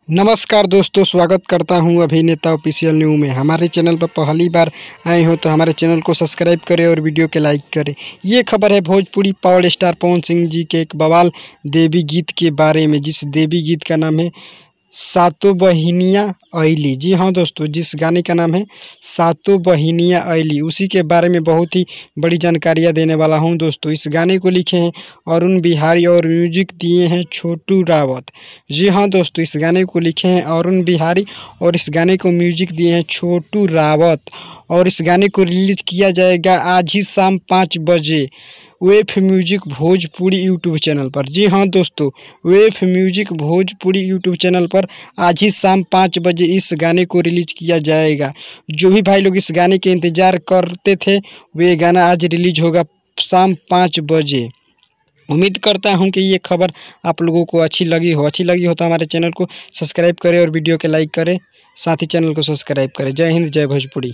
नमस्कार दोस्तों, स्वागत करता हूं अभिनेता ऑफिशियल न्यू में। हमारे चैनल पर पहली बार आए हो तो हमारे चैनल को सब्सक्राइब करें और वीडियो के लाइक करें। ये खबर है भोजपुरी पावर स्टार पवन सिंह जी के एक बवाल देवी गीत के बारे में, जिस देवी गीत का नाम है सातों बहिनियाँ अइली। जी हाँ दोस्तों, जिस गाने का नाम है सातों बहिनियाँ अइली, उसी के बारे में बहुत ही बड़ी जानकारियाँ देने वाला हूँ दोस्तों। इस गाने को लिखे हैं अरुण बिहारी और म्यूजिक दिए हैं छोटू रावत। जी हाँ दोस्तों, इस गाने को लिखे हैं अरुण बिहारी और इस गाने को म्यूजिक दिए हैं छोटू रावत। और इस गाने को रिलीज किया जाएगा आज ही शाम 5 बजे wave music Bhojpuri YouTube channel पर। जी हाँ दोस्तों, wave music Bhojpuri YouTube channel पर आज ही शाम 5 बजे इस गाने को रिलीज किया जाएगा। जो भी भाई लोग इस गाने के इंतज़ार करते थे, वे गाना आज रिलीज होगा शाम 5 बजे। उम्मीद करता हूं कि ये खबर आप लोगों को अच्छी लगी हो तो हमारे चैनल को सब्सक्राइब करें और वीडियो के लाइक करें, साथ ही चैनल को सब्सक्राइब करें। जय हिंद, जय भोजपुरी।